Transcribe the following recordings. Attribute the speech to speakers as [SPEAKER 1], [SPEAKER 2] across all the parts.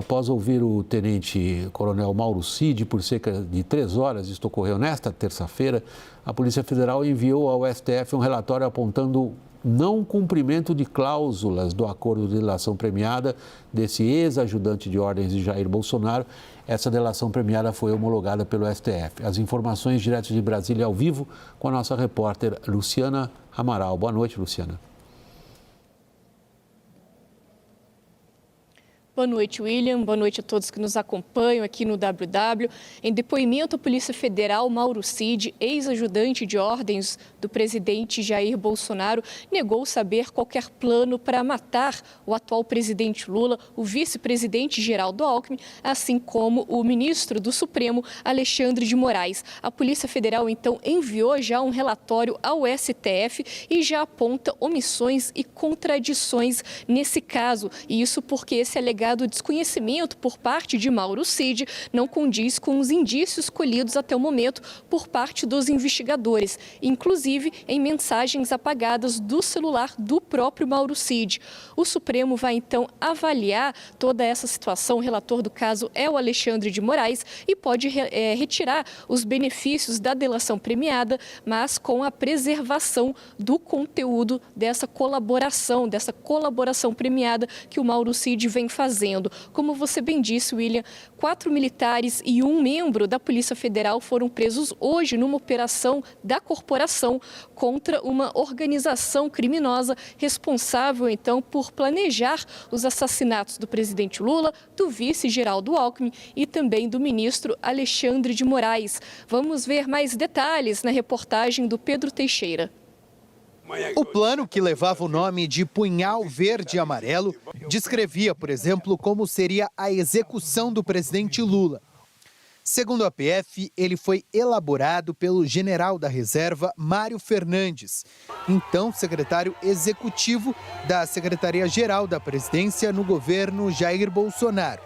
[SPEAKER 1] Após ouvir o tenente-coronel Mauro Cid por cerca de 3 horas, isto ocorreu nesta terça-feira, a Polícia Federal enviou ao STF um relatório apontando não cumprimento de cláusulas do acordo de delação premiada desse ex-ajudante de ordens de Jair Bolsonaro. Essa delação premiada foi homologada pelo STF. As informações direto de Brasília ao vivo com a nossa repórter Luciana Amaral. Boa noite, Luciana.
[SPEAKER 2] Boa noite, William. Boa noite a todos que nos acompanham aqui no WW. Em depoimento à Polícia Federal, Mauro Cid, ex-ajudante de ordens do presidente Jair Bolsonaro, negou saber qualquer plano para matar o atual presidente Lula, o vice-presidente Geraldo Alckmin, assim como o ministro do Supremo, Alexandre de Moraes. A Polícia Federal, então, enviou já um relatório ao STF e já aponta omissões e contradições nesse caso. E isso porque esse alegado desconhecimento por parte de Mauro Cid não condiz com os indícios colhidos até o momento por parte dos investigadores, inclusive em mensagens apagadas do celular do próprio Mauro Cid. O Supremo vai então avaliar toda essa situação. O relator do caso é o Alexandre de Moraes e pode retirar os benefícios da delação premiada, mas com a preservação do conteúdo dessa colaboração premiada que o Mauro Cid vem fazendo. Como você bem disse, William, 4 militares e um membro da Polícia Federal foram presos hoje numa operação da corporação contra uma organização criminosa responsável, então, por planejar os assassinatos do presidente Lula, do vice Geraldo Alckmin e também do ministro Alexandre de Moraes. Vamos ver mais detalhes na reportagem do Pedro Teixeira.
[SPEAKER 3] O plano, que levava o nome de Punhal Verde e Amarelo, descrevia, por exemplo, como seria a execução do presidente Lula. Segundo a PF, ele foi elaborado pelo general da reserva Mário Fernandes, então secretário executivo da Secretaria-Geral da Presidência no governo Jair Bolsonaro.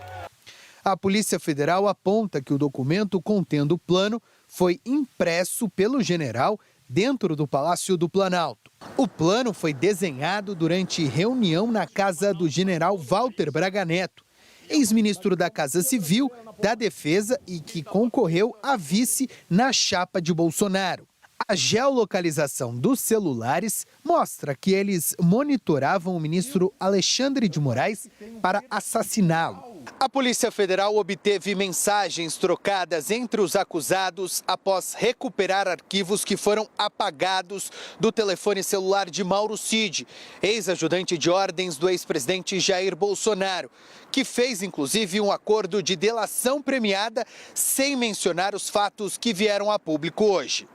[SPEAKER 3] A Polícia Federal aponta que o documento contendo o plano foi impresso pelo general dentro do Palácio do Planalto. O plano foi desenhado durante reunião na casa do general Walter Braga Neto, ex-ministro da Casa Civil, da Defesa e que concorreu a vice na chapa de Bolsonaro. A geolocalização dos celulares mostra que eles monitoravam o ministro Alexandre de Moraes para assassiná-lo. A Polícia Federal obteve mensagens trocadas entre os acusados após recuperar arquivos que foram apagados do telefone celular de Mauro Cid, ex-ajudante de ordens do ex-presidente Jair Bolsonaro, que fez inclusive um acordo de delação premiada sem mencionar os fatos que vieram a público hoje.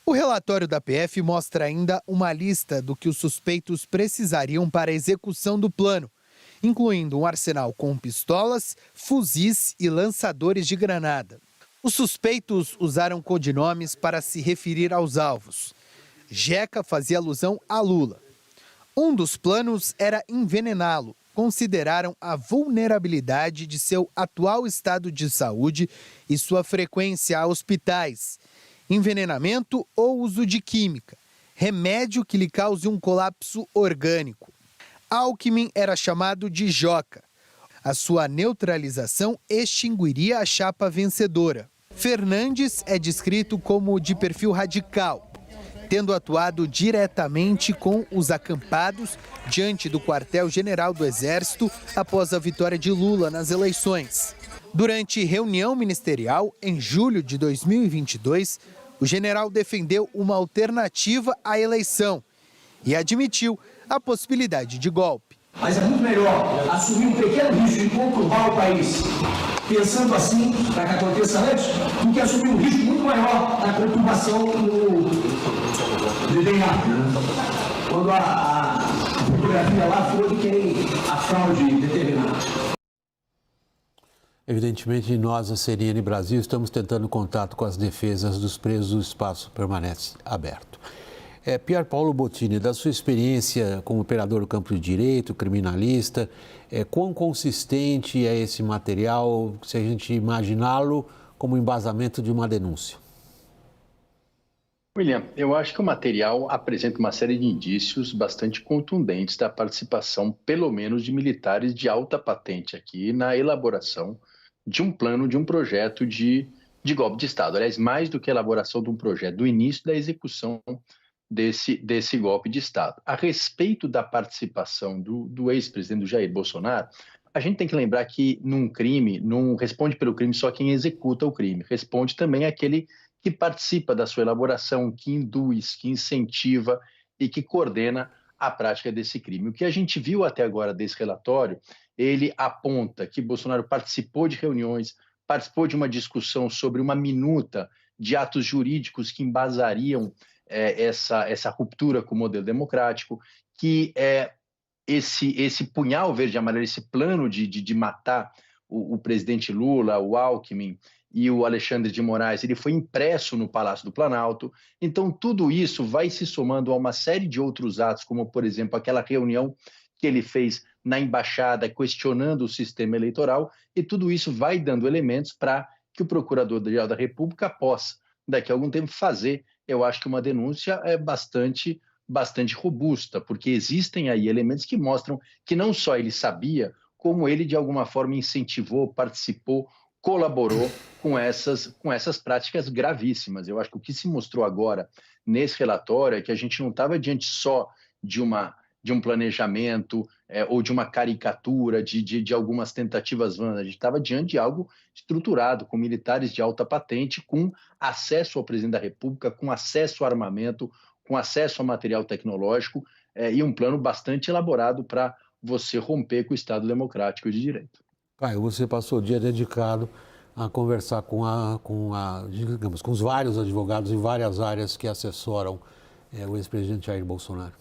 [SPEAKER 3] O relatório da PF mostra ainda uma lista do que os suspeitos precisariam para a execução do plano, incluindo um arsenal com pistolas, fuzis e lançadores de granada. Os suspeitos usaram codinomes para se referir aos alvos. Jeca fazia alusão a Lula. Um dos planos era envenená-lo. Consideraram a vulnerabilidade de seu atual estado de saúde e sua frequência a hospitais, envenenamento ou uso de química, remédio que lhe cause um colapso orgânico. Alckmin era chamado de Joca. A sua neutralização extinguiria a chapa vencedora. Fernandes é descrito como de perfil radical, tendo atuado diretamente com os acampados diante do quartel-general do Exército após a vitória de Lula nas eleições. Durante reunião ministerial, em julho de 2022, o general defendeu uma alternativa à eleição e admitiu a possibilidade de golpe.
[SPEAKER 4] Mas é muito melhor assumir um pequeno risco de conturbar o país, pensando assim, para que aconteça antes, do que assumir um risco muito maior na conturbação bem rápido. Quando a fotografia lá foi de quem a fraude determinada.
[SPEAKER 1] Evidentemente, nós, a CNN Brasil, estamos tentando contato com as defesas dos presos, o espaço permanece aberto. Pier Paolo Bottini, da sua experiência como operador do campo de direito, criminalista, quão consistente é esse material, se a gente imaginá-lo como embasamento de uma denúncia?
[SPEAKER 5] William, eu acho que o material apresenta uma série de indícios bastante contundentes da participação, pelo menos, de militares de alta patente aqui na elaboração de um plano, de um projeto de golpe de Estado. Aliás, mais do que a elaboração de um projeto, do início da execução desse golpe de Estado. A respeito da participação do ex-presidente do Jair Bolsonaro, a gente tem que lembrar que num crime, não responde pelo crime só quem executa o crime, responde também aquele que participa da sua elaboração, que induz, que incentiva e que coordena a prática desse crime. O que a gente viu até agora desse relatório, ele aponta que Bolsonaro participou de reuniões, participou de uma discussão sobre uma minuta de atos jurídicos que embasariam essa ruptura com o modelo democrático, que esse punhal verde e amarelo, esse plano de matar o presidente Lula, o Alckmin e o Alexandre de Moraes, ele foi impresso no Palácio do Planalto. Então, tudo isso vai se somando a uma série de outros atos, como, por exemplo, aquela reunião que ele fez na embaixada questionando o sistema eleitoral, e tudo isso vai dando elementos para que o Procurador-Geral da República possa, daqui a algum tempo, fazer, eu acho que uma denúncia bastante robusta, porque existem aí elementos que mostram que não só ele sabia, como ele, de alguma forma, incentivou, participou, colaborou com essas práticas gravíssimas. Eu acho que o que se mostrou agora nesse relatório é que a gente não estava diante só de um planejamento ou de uma caricatura, de algumas tentativas vãs. A gente estava diante de algo estruturado, com militares de alta patente, com acesso ao presidente da República, com acesso ao armamento, com acesso a material tecnológico e um plano bastante elaborado para você romper com o Estado democrático de direito.
[SPEAKER 1] Caio, você passou o dia dedicado a conversar com os vários advogados em várias áreas que assessoram o ex-presidente Jair Bolsonaro.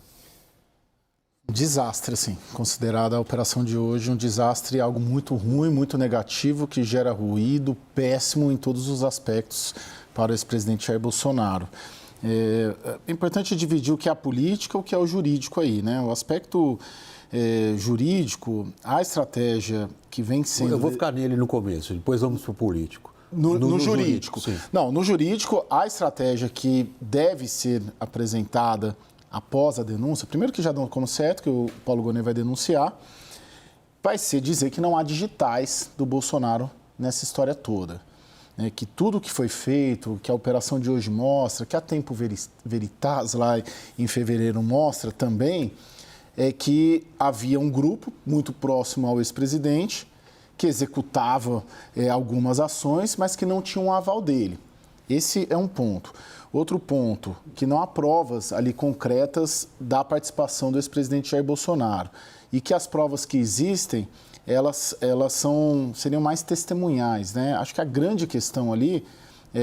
[SPEAKER 6] Desastre, assim, considerada a operação de hoje um desastre, algo muito ruim, muito negativo, que gera ruído, péssimo em todos os aspectos para o ex-presidente Jair Bolsonaro. É importante dividir o que é a política e o que é o jurídico aí, né? O aspecto jurídico, a estratégia que vem sendo...
[SPEAKER 1] Eu vou ficar nele no começo, depois vamos para o político.
[SPEAKER 6] No jurídico. Sim. Não, no jurídico, a estratégia que deve ser apresentada após a denúncia, primeiro que já dão como certo, que o Paulo Gonet vai denunciar, vai ser dizer que não há digitais do Bolsonaro nessa história toda. Que tudo que foi feito, que a operação de hoje mostra, que a Tempo Veritas lá em fevereiro mostra também, é que havia um grupo muito próximo ao ex-presidente que executava algumas ações, mas que não tinha um aval dele. Esse é um ponto. Outro ponto, que não há provas ali concretas da participação do ex-presidente Jair Bolsonaro e que as provas que existem, elas seriam mais testemunhais, né? Acho que a grande questão ali,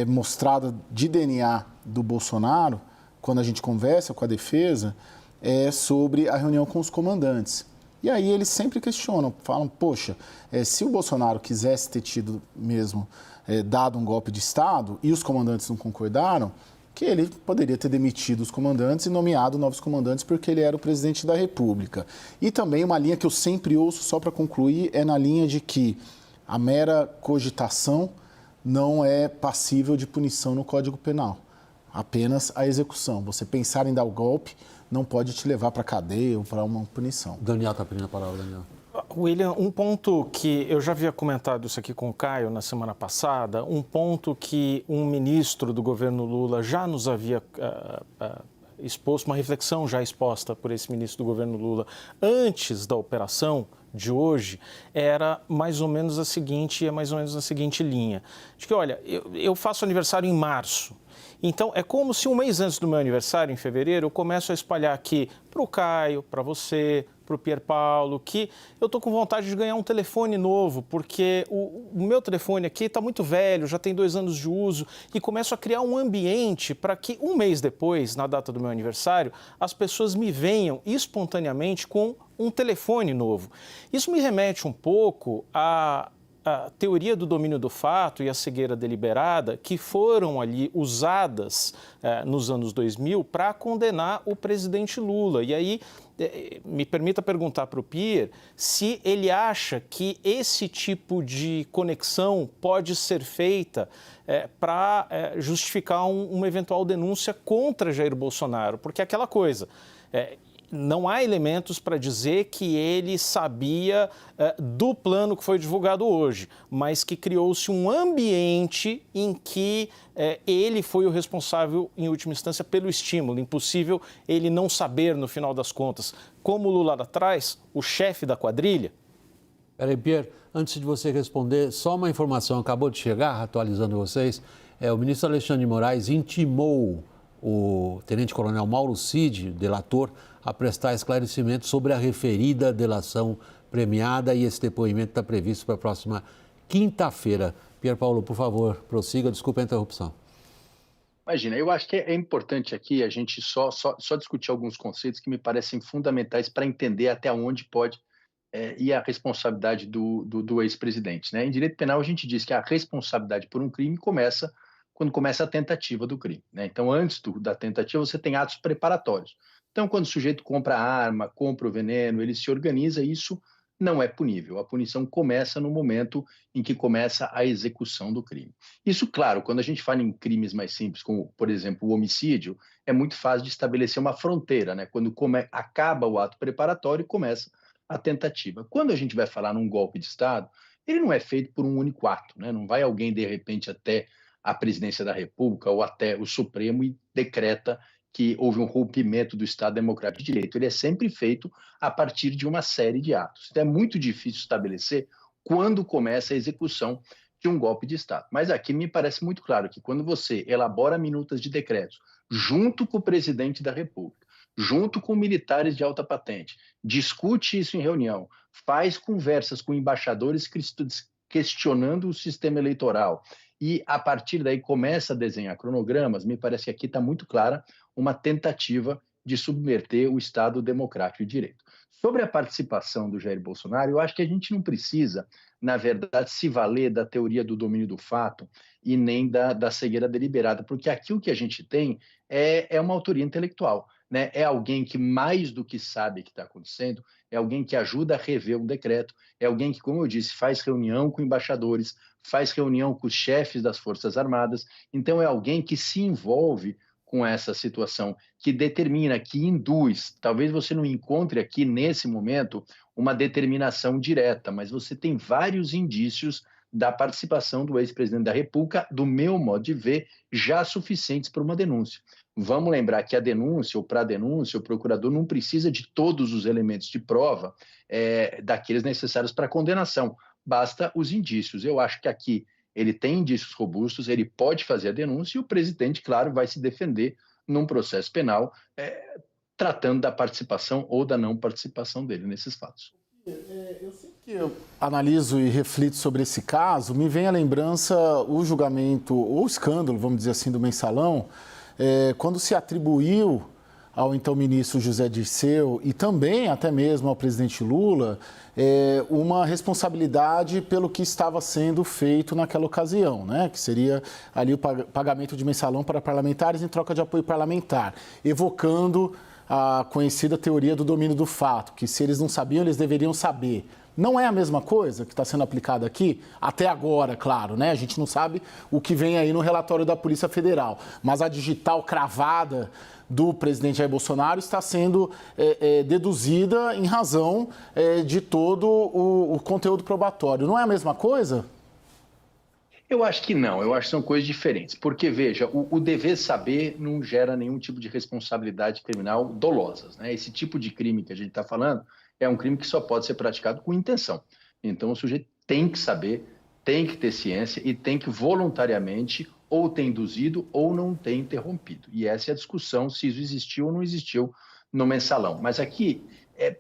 [SPEAKER 6] mostrada de DNA do Bolsonaro, quando a gente conversa com a defesa, é sobre a reunião com os comandantes. E aí eles sempre questionam, falam, poxa, se o Bolsonaro quisesse ter tido mesmo dado um golpe de Estado e os comandantes não concordaram, que ele poderia ter demitido os comandantes e nomeado novos comandantes porque ele era o presidente da República. E também uma linha que eu sempre ouço, só para concluir, é na linha de que a mera cogitação não é passível de punição no Código Penal, apenas a execução. Você pensar em dar o golpe não pode te levar para a cadeia ou para uma punição.
[SPEAKER 1] Daniel está pedindo a palavra, Daniel.
[SPEAKER 7] William, um ponto que eu já havia comentado isso aqui com o Caio na semana passada, um ponto que um ministro do governo Lula já nos havia exposto, uma reflexão já exposta por esse ministro do governo Lula antes da operação de hoje, era mais ou menos a seguinte linha. De que, olha, eu faço aniversário em março. Então, é como se um mês antes do meu aniversário, em fevereiro, eu começo a espalhar aqui para o Caio, para você, para o Pier Paulo, que eu estou com vontade de ganhar um telefone novo, porque o meu telefone aqui está muito velho, já tem 2 anos de uso, e começo a criar um ambiente para que um mês depois, na data do meu aniversário, as pessoas me venham espontaneamente com um telefone novo. Isso me remete um pouco a teoria do domínio do fato e a cegueira deliberada que foram ali usadas nos anos 2000 para condenar o presidente Lula. E aí me permita perguntar para o Pierre se ele acha que esse tipo de conexão pode ser feita para justificar uma eventual denúncia contra Jair Bolsonaro, porque é aquela coisa, não há elementos para dizer que ele sabia do plano que foi divulgado hoje, mas que criou-se um ambiente em que ele foi o responsável, em última instância, pelo estímulo. Impossível ele não saber, no final das contas, como o Lula lá atrás, o chefe da quadrilha.
[SPEAKER 1] Peraí, Pierre, antes de você responder, só uma informação acabou de chegar, atualizando vocês. O ministro Alexandre de Moraes intimou o tenente-coronel Mauro Cid, delator, a prestar esclarecimento sobre a referida delação premiada, e esse depoimento está previsto para a próxima quinta-feira. Pierre Paulo, por favor, prossiga, desculpa a interrupção.
[SPEAKER 5] Imagina, eu acho que é importante aqui a gente só discutir alguns conceitos que me parecem fundamentais para entender até onde pode ir a responsabilidade do ex-presidente, né? Em direito penal, a gente diz que a responsabilidade por um crime começa quando começa a tentativa do crime, né? Então, antes da tentativa, você tem atos preparatórios. Então, quando o sujeito compra a arma, compra o veneno, ele se organiza, isso não é punível. A punição começa no momento em que começa a execução do crime. Isso, claro, quando a gente fala em crimes mais simples, como, por exemplo, o homicídio, é muito fácil de estabelecer uma fronteira, né? Quando acaba o ato preparatório e começa a tentativa. Quando a gente vai falar num golpe de Estado, ele não é feito por um único ato, né? Não vai alguém, de repente, até a presidência da República ou até o Supremo e decreta que houve um rompimento do Estado Democrático de Direito. Ele é sempre feito a partir de uma série de atos. Então, é muito difícil estabelecer quando começa a execução de um golpe de Estado. Mas aqui me parece muito claro que quando você elabora minutas de decretos junto com o presidente da República, junto com militares de alta patente, discute isso em reunião, faz conversas com embaixadores questionando o sistema eleitoral e, a partir daí, começa a desenhar cronogramas, me parece que aqui está muito clara uma tentativa de subverter o Estado Democrático de Direito. Sobre a participação do Jair Bolsonaro, eu acho que a gente não precisa, na verdade, se valer da teoria do domínio do fato e nem da cegueira deliberada, porque aqui o que a gente tem é uma autoria intelectual, né? É alguém que, mais do que sabe o que está acontecendo, é alguém que ajuda a rever um decreto, é alguém que, como eu disse, faz reunião com embaixadores, faz reunião com os chefes das Forças Armadas, então é alguém que se envolve com essa situação, que determina, que induz. Talvez você não encontre aqui, nesse momento, uma determinação direta, mas você tem vários indícios da participação do ex-presidente da República, do meu modo de ver, já suficientes para uma denúncia. Vamos lembrar que a denúncia, ou para a denúncia, o procurador não precisa de todos os elementos de prova daqueles necessários para a condenação, basta os indícios. Eu acho que aqui ele tem indícios robustos, ele pode fazer a denúncia e o presidente, claro, vai se defender num processo penal, tratando da participação ou da não participação dele nesses fatos.
[SPEAKER 6] Eu sempre que eu analiso e reflito sobre esse caso, me vem à lembrança o julgamento, ou escândalo, vamos dizer assim, do Mensalão, quando se atribuiu ao então ministro José Dirceu e também até mesmo ao presidente Lula uma responsabilidade pelo que estava sendo feito naquela ocasião, né? Que seria ali o pagamento de mensalão para parlamentares em troca de apoio parlamentar, evocando a conhecida teoria do domínio do fato, que se eles não sabiam, eles deveriam saber. Não é a mesma coisa que está sendo aplicada aqui, até agora, claro, né? A gente não sabe o que vem aí no relatório da Polícia Federal, mas a digital cravada do presidente Jair Bolsonaro está sendo deduzida em razão de todo o conteúdo probatório. Não é a mesma coisa?
[SPEAKER 5] Eu acho que não, eu acho que são coisas diferentes, porque, veja, o dever saber não gera nenhum tipo de responsabilidade criminal dolosas, né? Esse tipo de crime que a gente está falando é um crime que só pode ser praticado com intenção. Então, o sujeito tem que saber, tem que ter ciência e tem que voluntariamente ou ter induzido ou não ter interrompido. E essa é a discussão, se isso existiu ou não existiu no Mensalão. Mas aqui,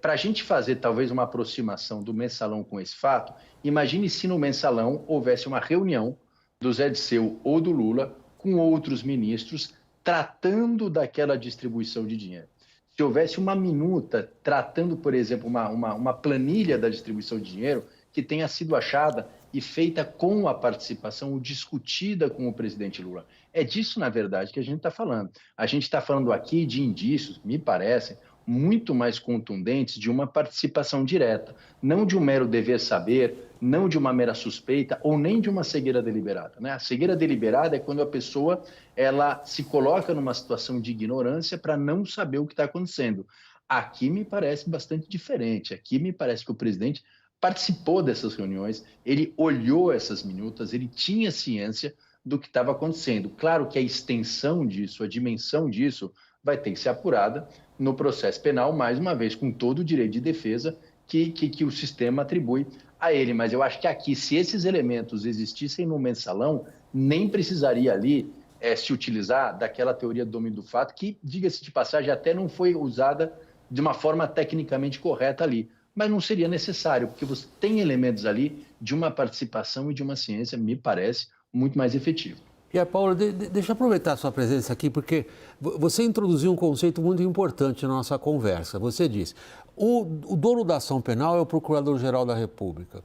[SPEAKER 5] para a gente fazer talvez uma aproximação do Mensalão com esse fato, imagine se no Mensalão houvesse uma reunião do Zé Dirceu ou do Lula com outros ministros tratando daquela distribuição de dinheiro. Se houvesse uma minuta tratando, por exemplo, uma planilha da distribuição de dinheiro que tenha sido achada e feita com a participação, ou discutida com o presidente Lula. É disso, na verdade, que a gente está falando. A gente está falando aqui de indícios, me parecem, muito mais contundentes de uma participação direta, não de um mero dever saber, não de uma mera suspeita ou nem de uma cegueira deliberada, né? A cegueira deliberada é quando a pessoa ela se coloca numa situação de ignorância para não saber o que está acontecendo. Aqui me parece bastante diferente. Aqui me parece que o presidente participou dessas reuniões, ele olhou essas minutas, ele tinha ciência do que estava acontecendo. Claro que a extensão disso, a dimensão disso, vai ter que ser apurada no processo penal, mais uma vez, com todo o direito de defesa que o sistema atribui a ele. Mas eu acho que aqui, se esses elementos existissem no mensalão, nem precisaria ali se utilizar daquela teoria do domínio do fato, que, diga-se de passagem, até não foi usada de uma forma tecnicamente correta ali. Mas não seria necessário, porque você tem elementos ali de uma participação e de uma ciência, me parece, muito mais efetivo.
[SPEAKER 1] E, Paulo, deixa eu aproveitar a sua presença aqui, porque você introduziu um conceito muito importante na nossa conversa. Você disse, o dono da ação penal é o Procurador-Geral da República.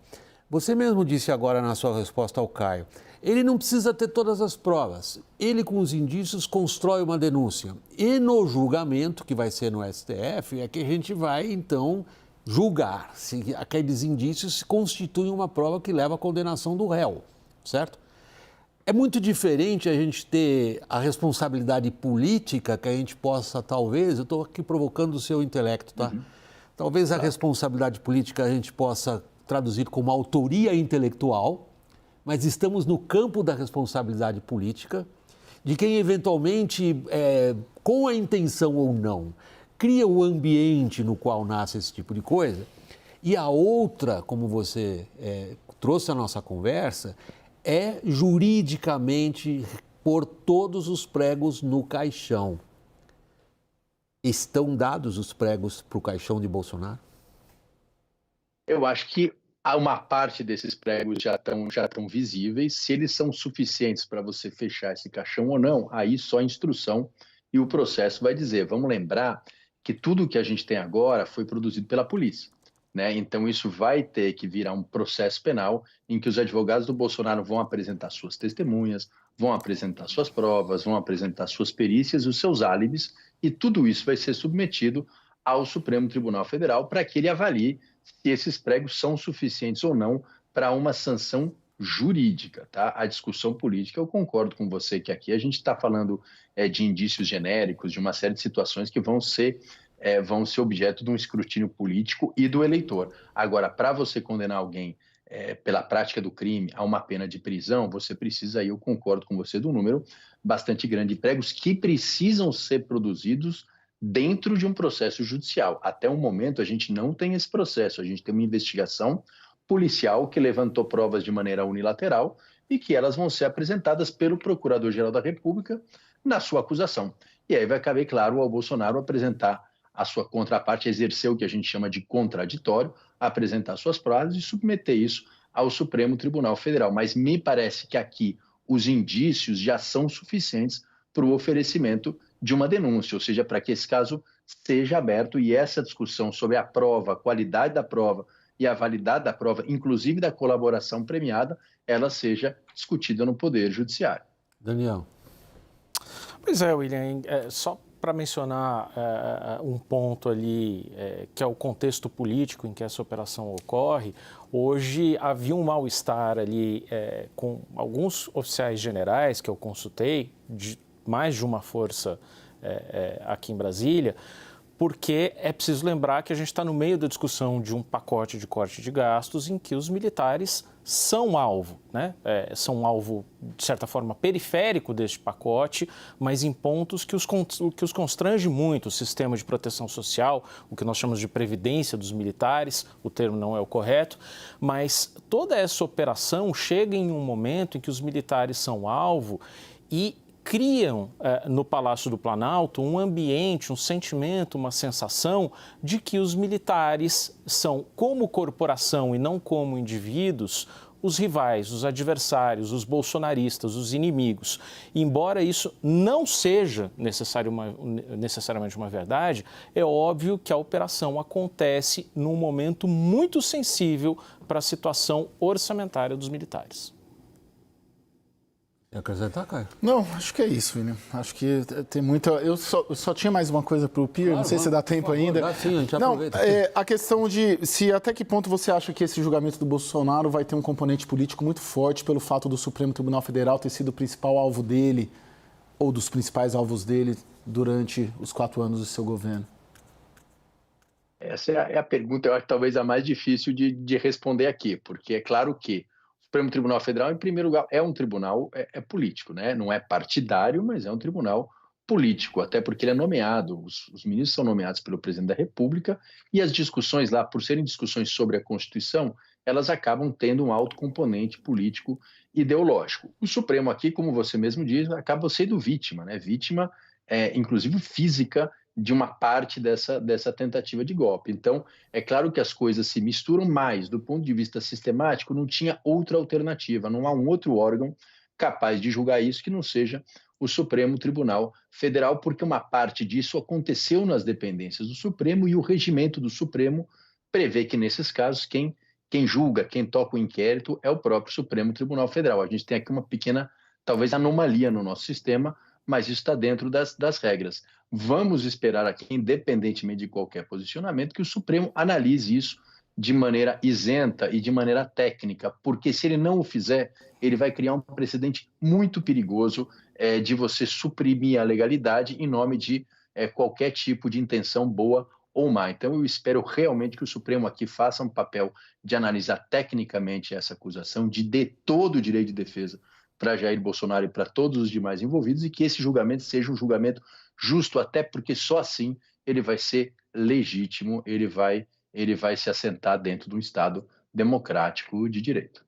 [SPEAKER 1] Você mesmo disse agora na sua resposta ao Caio, ele não precisa ter todas as provas. Ele, com os indícios, constrói uma denúncia. E no julgamento, que vai ser no STF, é que a gente vai, então, julgar se aqueles indícios constituem uma prova que leva à condenação do réu, certo? É muito diferente a gente ter a responsabilidade política que a gente possa, talvez, eu estou aqui provocando o seu intelecto, tá? Talvez a responsabilidade política a gente possa traduzir como autoria intelectual, mas estamos no campo da responsabilidade política, de quem eventualmente, com a intenção ou não, cria o ambiente no qual nasce esse tipo de coisa. E a outra, como você trouxe a nossa conversa, é juridicamente pôr todos os pregos no caixão. Estão dados os pregos para o caixão de Bolsonaro?
[SPEAKER 5] Eu acho que uma parte desses pregos já estão visíveis. Se eles são suficientes para você fechar esse caixão ou não, aí só a instrução e o processo vai dizer. Vamos lembrar que tudo que a gente tem agora foi produzido pela polícia, né? Então isso vai ter que virar um processo penal em que os advogados do Bolsonaro vão apresentar suas testemunhas, vão apresentar suas provas, vão apresentar suas perícias, os seus álibis, e tudo isso vai ser submetido ao Supremo Tribunal Federal para que ele avalie se esses pregos são suficientes ou não para uma sanção jurídica, tá? A discussão política, eu concordo com você que aqui a gente está falando de indícios genéricos, de uma série de situações que vão ser objeto de um escrutínio político e do eleitor. Agora, para você condenar alguém pela prática do crime a uma pena de prisão, você precisa, aí eu concordo com você, do número bastante grande de pregos que precisam ser produzidos dentro de um processo judicial. Até o momento, a gente não tem esse processo, a gente tem uma investigação policial que levantou provas de maneira unilateral e que elas vão ser apresentadas pelo Procurador-Geral da República na sua acusação. E aí vai caber, claro, ao Bolsonaro apresentar a sua contraparte, exercer o que a gente chama de contraditório, apresentar suas provas e submeter isso ao Supremo Tribunal Federal. Mas me parece que aqui os indícios já são suficientes para o oferecimento de uma denúncia, ou seja, para que esse caso seja aberto e essa discussão sobre a prova, a qualidade da prova e a validade da prova, inclusive da colaboração premiada, ela seja discutida no Poder Judiciário.
[SPEAKER 1] Daniel.
[SPEAKER 7] Pois é, William, só para mencionar um ponto ali, que é o contexto político em que essa operação ocorre, hoje havia um mal-estar ali com alguns oficiais generais que eu consultei, de mais de uma força aqui em Brasília, porque é preciso lembrar que a gente está no meio da discussão de um pacote de corte de gastos em que os militares são alvo, né? São alvo, de certa forma, periférico deste pacote, mas em pontos que os constrange muito, o sistema de proteção social, o que nós chamamos de previdência dos militares, o termo não é o correto, mas toda essa operação chega em um momento em que os militares são alvo e criam no Palácio do Planalto um ambiente, um sentimento, uma sensação de que os militares são, como corporação e não como indivíduos, os rivais, os adversários, os bolsonaristas, os inimigos. Embora isso não seja necessariamente uma verdade, é óbvio que a operação acontece num momento muito sensível para a situação orçamentária dos militares.
[SPEAKER 1] Quer acrescentar, Caio?
[SPEAKER 6] Não, acho que é isso, Vini. Acho que tem muita... Eu só tinha mais uma coisa para o Pierre, não sei se dá tempo ainda.
[SPEAKER 1] Dá sim, a gente
[SPEAKER 6] não,
[SPEAKER 1] aproveita.
[SPEAKER 6] A questão de até que ponto você acha que esse julgamento do Bolsonaro vai ter um componente político muito forte pelo fato do Supremo Tribunal Federal ter sido o principal alvo dele, ou dos principais alvos dele, durante os 4 anos do seu governo?
[SPEAKER 5] Essa é a pergunta, eu acho, talvez a mais difícil de responder aqui, porque é claro que o Supremo Tribunal Federal, em primeiro lugar, é um tribunal político, né? Não é partidário, mas é um tribunal político, até porque ele é nomeado, os ministros são nomeados pelo presidente da República, e as discussões lá, por serem discussões sobre a Constituição, elas acabam tendo um alto componente político ideológico. O Supremo aqui, como você mesmo diz, acaba sendo vítima, né? Vítima, inclusive física, de uma parte dessa tentativa de golpe. Então, é claro que as coisas se misturam, mas, do ponto de vista sistemático, não tinha outra alternativa, não há um outro órgão capaz de julgar isso que não seja o Supremo Tribunal Federal, porque uma parte disso aconteceu nas dependências do Supremo e o regimento do Supremo prevê que, nesses casos, quem julga, quem toca o inquérito é o próprio Supremo Tribunal Federal. A gente tem aqui uma pequena, talvez, anomalia no nosso sistema, mas isso está dentro das regras. Vamos esperar aqui, independentemente de qualquer posicionamento, que o Supremo analise isso de maneira isenta e de maneira técnica, porque se ele não o fizer, ele vai criar um precedente muito perigoso de você suprimir a legalidade em nome de qualquer tipo de intenção boa ou má. Então, eu espero realmente que o Supremo aqui faça um papel de analisar tecnicamente essa acusação, de dê todo o direito de defesa para Jair Bolsonaro e para todos os demais envolvidos, e que esse julgamento seja um julgamento justo, até porque só assim ele vai ser legítimo, ele vai se assentar dentro de um Estado democrático de direito.